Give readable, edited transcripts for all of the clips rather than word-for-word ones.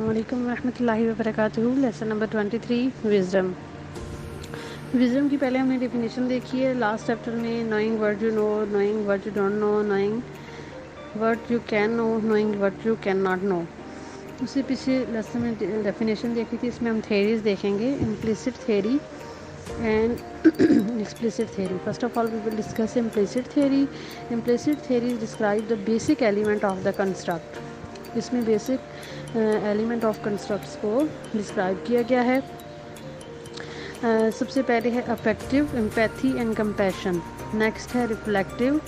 अस्सलामुअलैकुम रहमतुल्लाहि व बरकातुहू। Lesson number 23 wisdom. विज़डम की पहले हमने डेफिनेशन देखी है लास्ट चैप्टर में, knowing what you know, knowing what you don't know, knowing what you can know, knowing what you can not know. उससे पीछे लेसन में डेफिनेशन देखी थी। इसमें हम थेरीज देखेंगे, implicit theory and explicit theory. First of all, we will discuss implicit theory. Implicit theory describe the basic element of the construct. इसमें basic element of constructs को डिस्क्राइब किया गया है। सबसे पहले है affective, empathy and compassion. Next है reflective,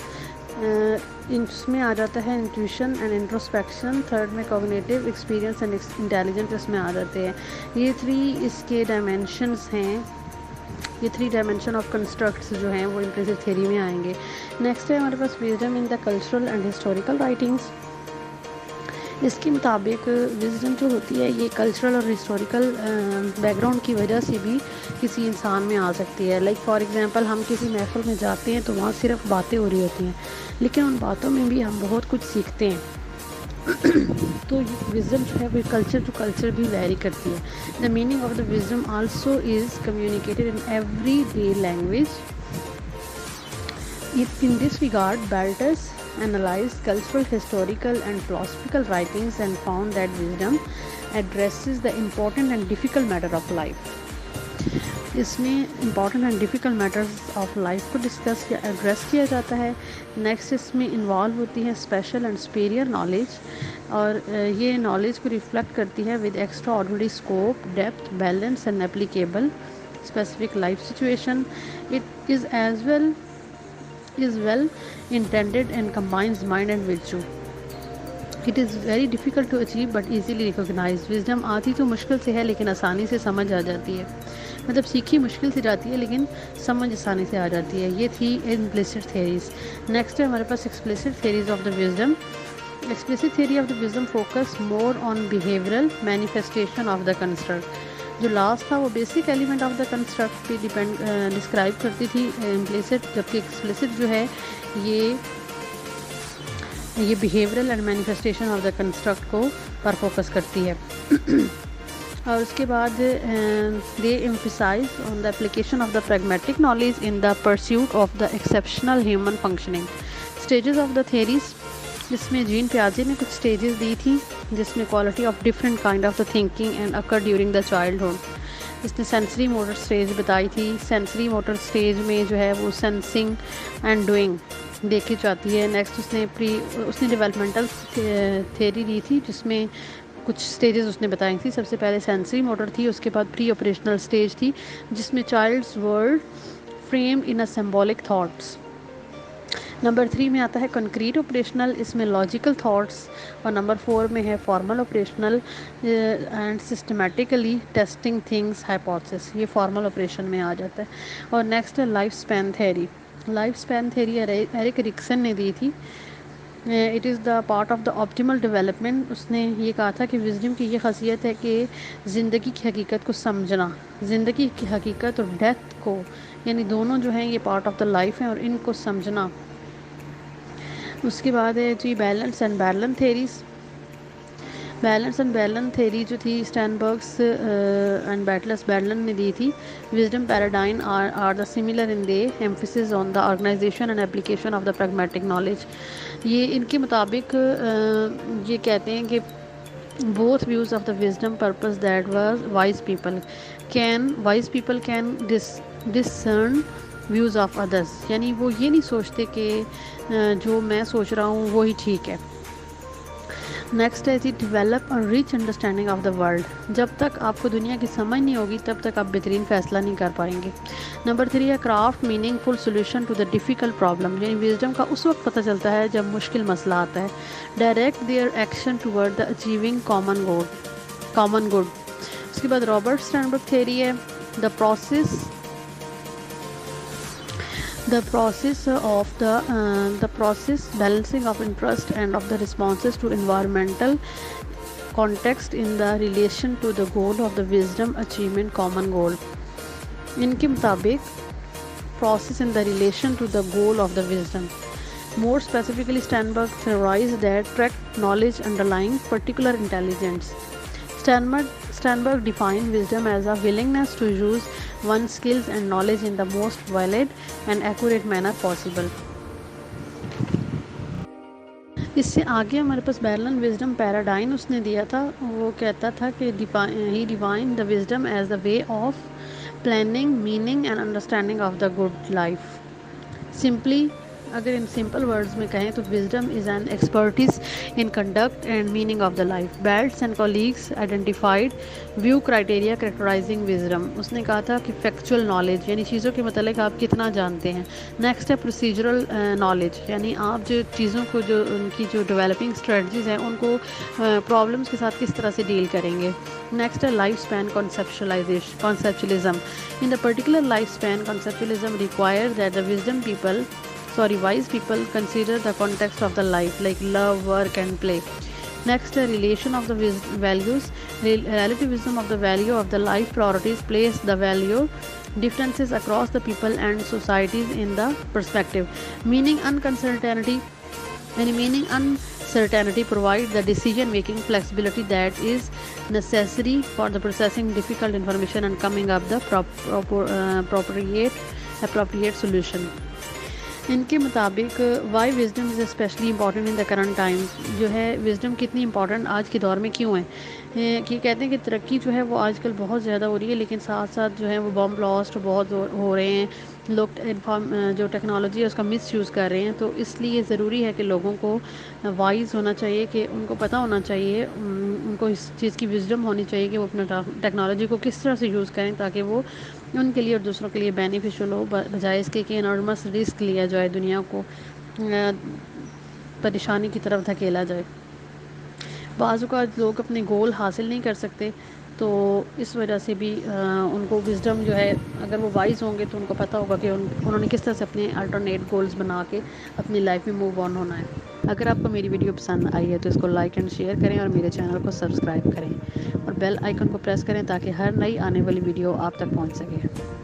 इसमें आ जाता है इंट्यूशन एंड इंट्रोस्पेक्शन। थर्ड में कॉग्निटिव, एक्सपीरियंस एंड इंटेलिजेंस इसमें आ जाते हैं। ये थ्री इसके डायमेंशंस हैं। ये थ्री डायमेंशन ऑफ कंस्ट्रक्ट्स जो हैं वो इम्प्लिसिट थ्योरी में आएंगे। नेक्स्ट है हमारे पास wisdom in the cultural and historical writings. इसके मुताबिक विजडम जो होती है ये कल्चरल और हिस्टोरिकल बैकग्राउंड की वजह से भी किसी इंसान में आ सकती है। लाइक फॉर एग्जांपल, हम किसी महफिल में जाते हैं तो वहाँ सिर्फ बातें हो रही होती हैं, लेकिन उन बातों में भी हम बहुत कुछ सीखते हैं। तो विजडम जो है वो कल्चर टू कल्चर भी वेरी करती है। The meaning of the wisdom also is communicated in every day language. In this regard, Baltus analyzed cultural, historical and philosophical writings and found that wisdom addresses the important and difficult matter of life. इसमें important and difficult matters of life को discuss या address किया जाता है। Next इसमें involve होती है special and superior knowledge, और ये नॉलेज को रिफ्लेक्ट करती है with extra ordinary scope, depth, balance and applicable specific life situation. It is well intended and combines mind and virtue. It is very difficult to achieve but easily recognized. Wisdom आती तो मुश्किल से है लेकिन आसानी से समझ आ जाती है। मतलब सीखी मुश्किल से जाती है लेकिन समझ आसानी से आ जाती है। ये थी इम्प्लिसिट थेरीज। नेक्स्ट है हमारे पास explicit theories of the wisdom. Explicit theory of the wisdom focus more on behavioural manifestation of the construct. जो लास्ट था वो basic element of the construct पे डिस्क्राइब करती थी इम्प्लिसिट, जबकि एक्सप्लिसिट जो है ये behavioural and manifestation of the construct को पर फोकस करती है। और उसके बाद they emphasise on the application of the pragmatic knowledge in the pursuit of the exceptional human functioning. Stages of the theories, जिसमें जीन पियाजे ने कुछ स्टेजेस दी थी, जिसमें quality of different kind of the thinking and occur during the childhood. इसने sensory motor stage बताई थी। Sensory motor stage में जो है वो सेंसिंग एंड डूइंग देखी जाती है। नेक्स्ट उसने डेवलपमेंटल थेरी दी थी, जिसमें कुछ स्टेजेस उसने बताई थी। सबसे पहले सेंसरी मोटर थी, उसके बाद प्री ऑपरेशनल स्टेज थी, जिसमें child's world framed in a symbolic thoughts. Number 3 में आता है कंक्रीट ऑपरेशनल, इसमें लॉजिकल थॉट्स। और नंबर 4 में है formal operational and systematically testing things hypothesis. ये फॉर्मल ऑपरेशन में आ जाता है। और नेक्स्ट है life span theory. Life span theory Erik Erikson ने दी थी। It is the part of the optimal development. उसने ये कहा था कि विजडम की ये खासियत है कि ज़िंदगी की हकीकत को समझना, ज़िंदगी की हकीकत और डेथ को, यानी दोनों जो हैं ये पार्ट ऑफ द लाइफ हैं और इनको समझना। उसके बाद है जी balance and balance theories. Balance and balance theory जो थी स्टैनबर्ग्स एंड बैटलस बैटलन ने दी थी। Wisdom paradigm are the similar in their emphasis on the organisation and application of the pragmatic knowledge. ये इनके मुताबिक ये कहते हैं कि both views of the wisdom purpose that was wise people can discern views of others, यानी वो ये नहीं सोचते कि जो मैं सोच रहा हूँ वही ठीक है। नेक्स्ट है जी develop a rich understanding of the world. जब तक आपको दुनिया की समझ नहीं होगी तब तक आप बेहतरीन फैसला नहीं कर पाएंगे। नंबर 3 है craft meaningful solution to the difficult problem, यानी विजडम का उस वक्त पता चलता है जब मुश्किल मसला आता है। Direct their action toward the achieving common good. उसके बाद रॉबर्ट स्टर्नबर्ग थेरी है the process balancing of interest and of the responses to environmental context in the relation to the goal of the wisdom achievement common goal. इनके मुताबिक process in the relation to the goal of the wisdom. More specifically, Sternberg theorized that tracked knowledge underlying particular intelligence. Sternberg defined wisdom as a willingness to use one's skills and knowledge in the most valid and accurate manner possible. इससे आगे हमारे पास बैरलन wisdom पैराडाइन उसने दिया था। वो कहता था कि he define the wisdom as the way of planning, meaning and understanding of the good life. Simply अगर इन सिंपल वर्ड्स में कहें तो wisdom is an expertise in conduct and meaning of the life. Baltes and colleagues identified few criteria characterising wisdom. उसने कहा था कि factual knowledge यानी चीज़ों के मतलब आप कितना जानते हैं। नेक्स्ट है प्रोसीजरल नॉलेज, यानी आप जो चीज़ों को जो उनकी जो डेवलपिंग स्ट्रेटजीज हैं उनको प्रॉब्लम्स के साथ किस तरह से डील करेंगे। नेक्स्ट है life span conceptualism. In the particular life span conceptualism require that the wise people consider the context of the life like love, work and play. Next, a relation of the values. Relativism of the value of the life priorities place the value differences across the people and societies in the perspective. Meaning uncertainty provide the decision making flexibility that is necessary for the processing difficult information and coming up the appropriate solution. इनके मुताबिक why wisdom is specially important in the current times. जो है wisdom कितनी important आज के दौर में क्यों है कि कहते हैं कि तरक्की जो है वो आजकल बहुत ज़्यादा हो रही है, लेकिन साथ साथ जो है वो बम ब्लास्ट बहुत हो रहे हैं। लोग जो टेक्नोलॉजी है उसका मिसयूज़ कर रहे हैं। तो इसलिए ज़रूरी है कि लोगों को वाइज होना चाहिए, कि उनको पता होना चाहिए, उनको इस चीज़ की विजडम होनी चाहिए कि वो अपना टेक्नोलॉजी को किस तरह से यूज़ करें ताकि वो उनके लिए और दूसरों के लिए बेनिफिशियल हो, बजाय इसके कि एनॉर्मस रिस्क लिया जाए, दुनिया को परेशानी की तरफ धकेला जाए। बाज़ औक़ात लोग अपने गोल हासिल नहीं कर सकते, तो इस वजह से भी उनको विजडम जो है, अगर वो वाइज होंगे तो उनको पता होगा कि उन्होंने किस तरह से अपने अल्टरनेट गोल्स बना के अपनी लाइफ में मूव ऑन होना है। अगर आपको मेरी वीडियो पसंद आई है तो इसको लाइक एंड शेयर करें और मेरे चैनल को सब्सक्राइब करें और बेल आइकन को प्रेस करें ताकि हर नई आने वाली वीडियो आप तक पहुंच सके।